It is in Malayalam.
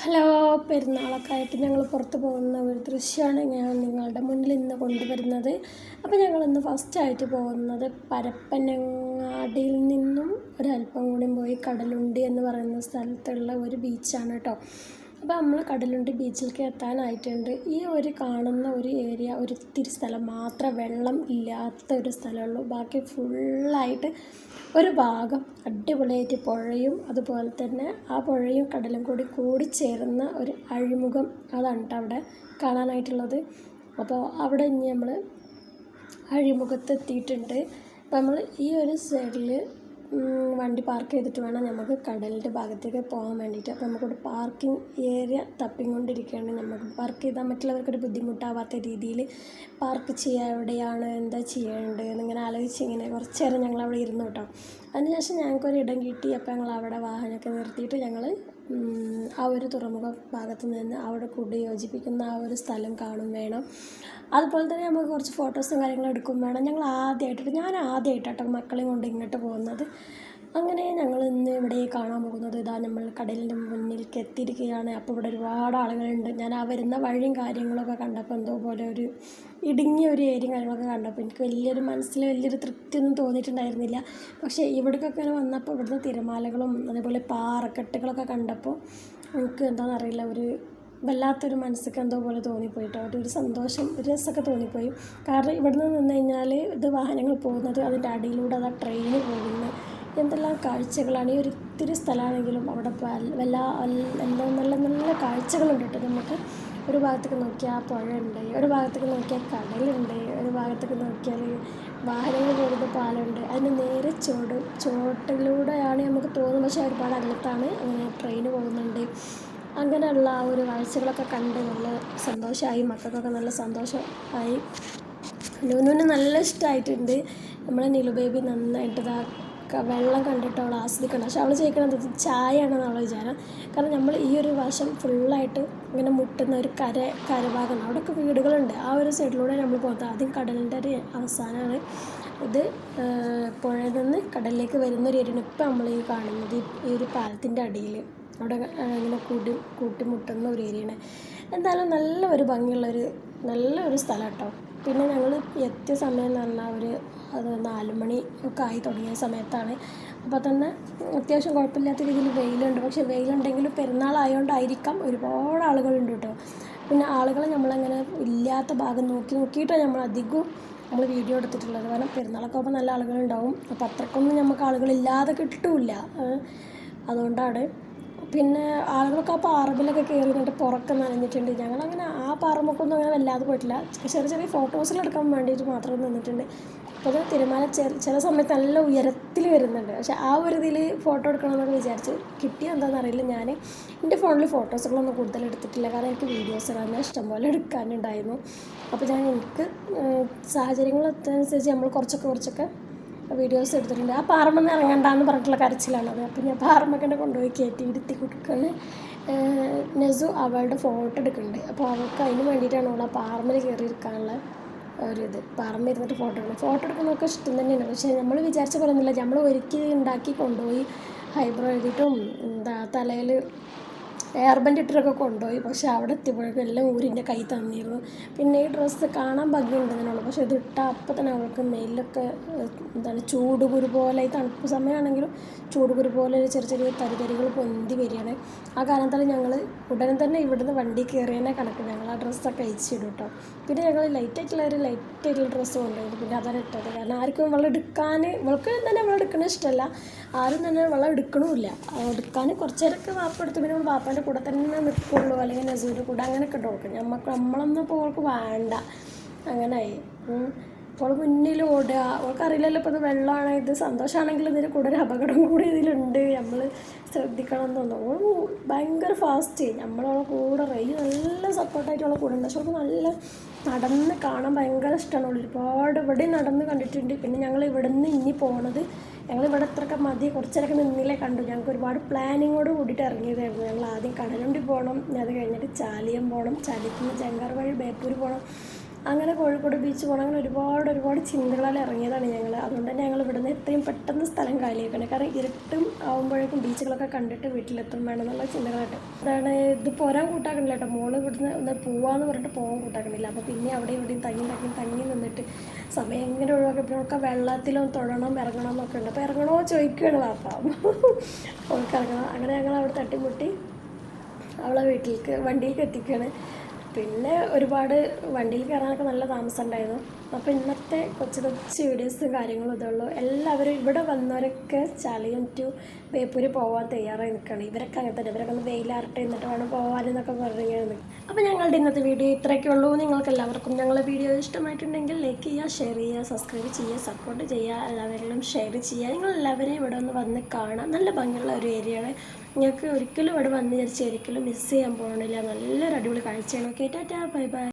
ഹലോ, പെരുന്നാളൊക്കെ ആയിട്ട് ഞങ്ങൾ പുറത്ത് പോകുന്ന ഒരു ദൃശ്യമാണ് ഞാൻ നിങ്ങളുടെ മുന്നിൽ ഇന്ന് കൊണ്ടുവരുന്നത്. അപ്പോൾ ഞങ്ങളിന്ന് ഫസ്റ്റായിട്ട് പോകുന്നത് പരപ്പനങ്ങാടിയിൽ നിന്നും ഒരല്പം കൂടി പോയി കടലുണ്ടി എന്ന് പറയുന്ന സ്ഥലത്തുള്ള ഒരു ബീച്ചാണ് കേട്ടോ. അപ്പോൾ നമ്മൾ കടലുണ്ടി ബീച്ചിലേക്ക് എത്താനായിട്ടുണ്ട്. ഈ ഒരു കാണുന്ന ഒരു ഏരിയ, ഒരു ഇത്തിരി സ്ഥലം മാത്രമേ വെള്ളം ഇല്ലാത്ത ഒരു സ്ഥലമുള്ളൂ. ബാക്കി ഫുള്ളായിട്ട് ഒരു ഭാഗം അടിപൊളിയായിട്ട് പുഴയും അതുപോലെ തന്നെ ആ പുഴയും കടലും കൂടി ചേർന്ന ഒരു അഴിമുഖം, അതാണ് കേട്ടോ അവിടെ കാണാനായിട്ടുള്ളത്. അപ്പോൾ അവിടെ ഇനി നമ്മൾ അഴിമുഖത്ത് എത്തിയിട്ടുണ്ട്. അപ്പോൾ നമ്മൾ ഈ ഒരു സൈഡിൽ വണ്ടി പാർക്ക് ചെയ്തിട്ട് വേണം നമുക്ക് കടലിൻ്റെ ഭാഗത്തേക്ക് പോകാൻ വേണ്ടിയിട്ട്. അപ്പോൾ നമുക്കൊരു പാർക്കിംഗ് ഏരിയ തപ്പിക്കൊണ്ടിരിക്കുകയാണ്. നമുക്ക് പാർക്ക് ചെയ്താൽ മറ്റുള്ളവർക്കൊരു ബുദ്ധിമുട്ടാവാത്ത രീതിയിൽ പാർക്ക് ചെയ്യുക, എവിടെയാണ് എന്താ ചെയ്യേണ്ടത് എന്നിങ്ങനെ ആലോചിച്ച് ഇങ്ങനെ കുറച്ച് നേരം ഞങ്ങളവിടെ ഇരുന്നു കേട്ടോ. അതിനുശേഷം ഞങ്ങൾക്കൊരു ഇടം കിട്ടി. അപ്പോൾ ഞങ്ങൾ അവിടെ വാഹനമൊക്കെ നിർത്തിയിട്ട് ഞങ്ങൾ ആ ഒരു തുറമുഖ ഭാഗത്ത് നിന്ന് അവിടെ കൂടി യോജിപ്പിക്കുന്ന ആ ഒരു സ്ഥലം കാണും വേണം. അതുപോലെ തന്നെ നമുക്ക് കുറച്ച് ഫോട്ടോസും കാര്യങ്ങളും എടുക്കും വേണം. ഞാൻ ആദ്യമായിട്ടോ മക്കളെയും കൊണ്ട് ഇങ്ങോട്ട് പോകുന്നത്. അങ്ങനെ ഞങ്ങൾ ഇന്ന് ഇവിടെ കാണാൻ പോകുന്നത് ഇതാ നമ്മൾ കടലിൻ്റെ മുന്നിലേക്ക് എത്തിയിരിക്കുകയാണ്. അപ്പോൾ ഇവിടെ ഒരുപാട് ആളുകളുണ്ട്. ഞാൻ ആ വരുന്ന വഴിയും കാര്യങ്ങളൊക്കെ കണ്ടപ്പോൾ എന്തോ പോലെ ഒരു ഇടുങ്ങിയ ഒരു ഏരിയയും കാര്യങ്ങളൊക്കെ കണ്ടപ്പോൾ എനിക്ക് മനസ്സിൽ വലിയൊരു തൃപ്തിയൊന്നും തോന്നിയിട്ടുണ്ടായിരുന്നില്ല. പക്ഷേ ഇവിടേക്കൊക്കെ വന്നപ്പോൾ ഇവിടുത്തെ തിരമാലകളും അതേപോലെ പാറക്കെട്ടുകളൊക്കെ കണ്ടപ്പോൾ എനിക്ക് എന്താണെന്നറിയില്ല, ഒരു വല്ലാത്തൊരു മനസ്സിക്ക് എന്തോ പോലെ തോന്നിപ്പോയിട്ടോ. ഒരു സന്തോഷം, ഒരു രസമൊക്കെ തോന്നിപ്പോയി. കാരണം ഇവിടുന്ന് നിന്ന് കഴിഞ്ഞാൽ ഇത് വാഹനങ്ങൾ പോകുന്നത്, അതിൻ്റെ അടിയിലൂടെ അതാ ട്രെയിന് പോകുന്നത്, എന്തെല്ലാം കാഴ്ചകളാണ്. ഈ ഒരു ഇത്തിരി സ്ഥലമാണെങ്കിലും അവിടെ നല്ല നല്ല കാഴ്ചകളുണ്ട് കേട്ടോ. നമുക്ക് ഒരു ഭാഗത്തേക്ക് നോക്കിയാൽ പുഴയുണ്ട്, ഒരു ഭാഗത്തേക്ക് നോക്കിയാൽ കടലുണ്ട്, ഒരു ഭാഗത്തേക്ക് നോക്കിയാൽ വാഹനങ്ങൾ പോകുന്ന പാലമുണ്ട്. അതിന് നേരെ ചോട്ടിലൂടെയാണ് നമുക്ക് തോന്നുന്നത്, പക്ഷേ ഒരുപാട് അകലത്താണ്. അങ്ങനെ ട്രെയിന് പോകുന്നുണ്ട്. അങ്ങനെയുള്ള ആ ഒരു കാഴ്ചകളൊക്കെ കണ്ട് നല്ല സന്തോഷമായി. മക്കൾക്കൊക്കെ നല്ല സന്തോഷമായി. നൂനുവിന് നല്ല ഇഷ്ടമായിട്ടുണ്ട്. നമ്മളെ നിലു ബേബി നന്നായിട്ട് വെള്ളം കണ്ടിട്ട് അവൾ ആസ്വദിക്കണം. പക്ഷെ അവൾ ചോദിക്കണത് ചായയാണെന്ന് അവൾ വിചാരം. കാരണം നമ്മൾ ഈ ഒരു വശം ഫുള്ളായിട്ട് ഇങ്ങനെ മുട്ടുന്ന ഒരു കരഭാഗമാണ്. അവിടെയൊക്കെ വീടുകളുണ്ട്. ആ ഒരു സൈഡിലൂടെ നമ്മൾ പോകുന്നത്. ആദ്യം കടലിൻ്റെ ഒരു അവസാനമാണ് ഇത്. പുഴയിൽ നിന്ന് കടലിലേക്ക് വരുന്നൊരു ഏരിയയാണ് ഇപ്പം നമ്മൾ ഈ കാണുന്നത്. ഈ ഒരു പാലത്തിൻ്റെ അടിയിൽ അവിടെ ഇങ്ങനെ കൂട്ടിമുട്ടുന്ന ഒരു ഏരിയയാണ്. എന്തായാലും നല്ലൊരു ഭംഗിയുള്ളൊരു നല്ലൊരു സ്ഥലം കേട്ടോ. പിന്നെ ഞങ്ങൾ എത്തിയ സമയം എന്ന് പറഞ്ഞാൽ അത് 4 മണി ഒക്കെ ആയി തുടങ്ങിയ സമയത്താണ്. അപ്പോൾ തന്നെ അത്യാവശ്യം കുഴപ്പമില്ലാത്ത രീതിയിൽ വെയിലുണ്ട്. പക്ഷേ വെയിലുണ്ടെങ്കിലും പെരുന്നാളായതുകൊണ്ടായിരിക്കാം ഒരുപാട് ആളുകളുണ്ട് കേട്ടോ. പിന്നെ ആളുകളെ നമ്മളങ്ങനെ ഇല്ലാത്ത ഭാഗം നോക്കിയിട്ടാണ് നമ്മൾ വീഡിയോ എടുത്തിട്ടുള്ളത്. കാരണം പെരുന്നാളൊക്കെ ആകുമ്പോൾ നല്ല ആളുകളുണ്ടാവും. അപ്പോൾ അത്രക്കൊന്നും നമുക്ക് ആളുകളില്ലാതെ കിട്ടില്ല. അതുകൊണ്ടാണ്. പിന്നെ ആളുകളൊക്കെ ആ പാറമ്പിലൊക്കെ കയറി നിന്നിട്ട് പുറമൊക്കെ നനഞ്ഞിട്ടുണ്ട്. ഞങ്ങളങ്ങനെ ആ പാറമ്മക്കൊന്നും അങ്ങനെ വല്ലാതെ പോയിട്ടില്ല. ചെറിയ ഫോട്ടോസിലെടുക്കാൻ വേണ്ടിയിട്ട് മാത്രം നിന്നിട്ടുണ്ട്. അപ്പോൾ അത് തിരമാല ചില സമയത്ത് നല്ല ഉയരത്തിൽ വരുന്നുണ്ട്. പക്ഷേ ആ ഒരു ഇതിൽ ഫോട്ടോ എടുക്കണമെന്നൊക്കെ വിചാരിച്ചു. കിട്ടിയെന്താണെന്ന് അറിയില്ല. ഞാൻ എൻ്റെ ഫോണിൽ ഫോട്ടോസുകളൊന്നും കൂടുതൽ എടുത്തിട്ടില്ല. കാരണം എനിക്ക് വീഡിയോസ് തന്നെ ഇഷ്ടംപോലെ എടുക്കാനുണ്ടായിരുന്നു. അപ്പോൾ എനിക്ക് സാഹചര്യങ്ങളനുസരിച്ച് നമ്മൾ കുറച്ചൊക്കെ വീഡിയോസ് എടുത്തിട്ടുണ്ട്. ആ പാറമ്മ ഇറങ്ങണ്ടെന്ന് പറഞ്ഞിട്ടുള്ള കരച്ചിലാണത്. അപ്പം ഞാൻ പാറമ്മക്കന്നെ കൊണ്ടുപോയി ഇരുത്തി കൊടുക്കുകയാണ്. നെസു അവളുടെ ഫോട്ടോ എടുക്കുന്നുണ്ട്. അപ്പോൾ അവൾക്ക് അതിന് വേണ്ടിയിട്ടാണ് അവൾ ആ പാറമ്മയിൽ കയറിയിരിക്കാനുള്ള ഒരിത്. പാറമ്മ ഇരുന്നിട്ട് ഫോട്ടോ എടുക്കുന്നതൊക്കെ ഇഷ്ടം തന്നെയാണ്. പക്ഷേ നമ്മൾ വിചാരിച്ച പോലെ ഒന്നുമില്ല. നമ്മൾ ഉണ്ടാക്കി കൊണ്ടുപോയി ഹൈബ്രോ എഴുതിയിട്ടും തലയിൽ എയർബൻഡ് ഇട്ടിട്ടൊക്കെ കൊണ്ടുപോയി. പക്ഷേ അവിടെ എത്തിയപ്പോഴേക്കും എല്ലാം ഊരിൻ്റെ കൈ തന്നിരുന്നു. പിന്നെ ഈ ഡ്രസ്സ് കാണാൻ ഭംഗിയുണ്ടെന്നുള്ളൂ. പക്ഷേ ഇത് ഇട്ടാൽ അപ്പം തന്നെ അവൾക്ക് മെയിലൊക്കെ ചൂടുകുരു പോലെ, ഈ തണുപ്പ് സമയമാണെങ്കിലും ചൂടുകുരു പോലെ ചെറിയ തരിതരികൾ പൊന്തി വരികയാണ്. ആ കാരണത്താൽ ഞങ്ങൾ ഉടനെ തന്നെ ഇവിടുന്ന് വണ്ടി കയറിയതിനെ കണക്ക് ഞങ്ങൾ ആ ഡ്രസ്സൊക്കെ അയച്ചിടും കേട്ടോ. പിന്നെ ഞങ്ങൾ ലൈറ്റായിട്ടുള്ള ഡ്രസ്സ് കൊണ്ടുപോയി. പിന്നെ അതാണ് ഇട്ടത്. കാരണം ആർക്കും വെള്ളം ഇവൾക്ക് തന്നെ വെള്ളം എടുക്കണ ഇഷ്ടമല്ല. ആരും തന്നെ വെള്ളം എടുക്കണമില്ല. എടുക്കാൻ കുറച്ച് നേരമൊക്കെ വാപ്പ എടുത്തു. പിന്നെ വാപ്പാൻ്റെ കൂടെ തന്നെ നിൽക്കുള്ളൂ, അല്ലെങ്കിൽ നസൂരിൻ്റെ കൂടെ അങ്ങനെയൊക്കെ ഇട്ട് കൊടുക്കും. നമ്മളൊന്നും ഇപ്പോൾ അവൾക്ക് വേണ്ട. അങ്ങനെയായി. അപ്പോൾ മുന്നിൽ ഓടുക. അവൾക്കറിയില്ലല്ലോ ഇപ്പോൾ ഇത് വെള്ളമാണ്, ഇത് സന്തോഷമാണെങ്കിൽ ഇതിന് കൂടെ ഒരു അപകടം കൂടി ഇതിലുണ്ട്, നമ്മൾ ശ്രദ്ധിക്കണം എന്ന് തോന്നുന്നു. ഭയങ്കര ഫാസ്റ്റ്. നമ്മളവളെ കൂടെ നല്ല സപ്പോർട്ടായിട്ട് അവളെ കൂടെ ഉണ്ട്. പക്ഷെ അവൾക്ക് നല്ല നടന്ന് കാണാൻ ഭയങ്കര ഇഷ്ടമാണ്. ഒരുപാട് ഇവിടെ നടന്ന് കണ്ടിട്ടുണ്ട്. പിന്നെ ഞങ്ങൾ ഇവിടെ നിന്ന് ഇനി പോണത്, ഞങ്ങളിവിടെ ഇത്രയൊക്കെ മതി, കുറച്ചേരൊക്കെ നിന്നിലേ കണ്ടു. ഞങ്ങൾക്ക് ഒരുപാട് പ്ലാനിങ്ങോട് കൂടിയിട്ട് ഇറങ്ങിയതായിരുന്നു. ഞങ്ങൾ ആദ്യം കടലുണ്ടി പോകണം, അത് കഴിഞ്ഞിട്ട് ചാലിയം പോകണം, ചാലിയത്തിൽ നിന്ന് ചെങ്കാർ വഴി ബേപ്പൂർ പോകണം, അങ്ങനെ കോഴിക്കോട് ബീച്ച് പോകണം. അങ്ങനെ ഒരുപാട് ചിന്തകളാൽ ഇറങ്ങിയതാണ് ഞങ്ങൾ. അതുകൊണ്ട് തന്നെ ഞങ്ങൾ ഇവിടുന്ന് എത്രയും പെട്ടെന്ന് സ്ഥലം കാലിയാക്കണം. കാരണം ഇരുട്ടും ആകുമ്പോഴേക്കും ബീച്ചുകളൊക്കെ കണ്ടിട്ട് വീട്ടിലെത്തും വേണം എന്നുള്ള ചിന്തകളായിട്ട്. അതാണ് ഇത് പോരാൻ കൂട്ടാക്കണില്ല കേട്ടോ. മോള് ഇവിടുന്ന് ഒന്ന് പോവാന്ന് പറഞ്ഞിട്ട് പോകാൻ കൂട്ടാക്കണില്ല. അപ്പോൾ പിന്നെ അവിടെ ഇവിടെയും തങ്ങി നിന്നിട്ട് സമയം എങ്ങനെ ഒഴിവാക്കിയപ്പോഴൊക്കെ വെള്ളത്തിലും തൊഴണം ഇറങ്ങണം എന്നൊക്കെ ഉണ്ട്. അപ്പോൾ ഇറങ്ങണോ ചോദിക്കുകയാണ് വാപ്പ. അവൾക്ക് ഇറങ്ങണം. അങ്ങനെ ഞങ്ങൾ അവിടെ തട്ടിമുട്ടി അവളെ വണ്ടിയിലേക്ക് എത്തിക്കുകയാണ്. പിന്നെ ഒരുപാട് വണ്ടിയിൽ കയറാനൊക്കെ നല്ല താമസം ഉണ്ടായിരുന്നു. അപ്പോൾ ഇന്നത്തെ കൊച്ചു വീഡിയോസും കാര്യങ്ങളും ഇതുള്ളൂ. എല്ലാവരും ഇവിടെ വന്നവരൊക്കെ ചാലിയം ടു ബേപ്പൂര് പോകാൻ തയ്യാറായി നിൽക്കുകയാണ്. ഇവരൊക്കെ അങ്ങനെ തന്നെ. ഇവരൊക്കെ ഒന്ന് വെയിലാറട്ടെ എന്നിട്ട് വേണം പോകാനെന്നൊക്കെ പറഞ്ഞിങ്ങനെ. അപ്പോൾ ഞങ്ങളുടെ ഇന്നത്തെ വീഡിയോ ഇത്രയൊക്കെ ഉള്ളൂ. നിങ്ങൾക്ക് എല്ലാവർക്കും ഞങ്ങളുടെ വീഡിയോ ഇഷ്ടമായിട്ടുണ്ടെങ്കിൽ ലൈക്ക് ചെയ്യുക, ഷെയർ ചെയ്യുക, സബ്സ്ക്രൈബ് ചെയ്യുക, സപ്പോർട്ട് ചെയ്യുക, എല്ലാവരിലും ഷെയർ ചെയ്യുക. നിങ്ങളെല്ലാവരെയും ഇവിടെ ഒന്ന് വന്ന് കാണാം. നല്ല ഭംഗിയുള്ള ഒരു ഏരിയയാണ്. നിങ്ങൾക്ക് ഒരിക്കലും ഇവിടെ വന്ന് വിചാരിച്ച് ഒരിക്കലും മിസ് ചെയ്യാൻ പോകണില്ല. നല്ലൊരു അടിപൊളി കാഴ്ചയാണ്. Okay, Tata, bye bye.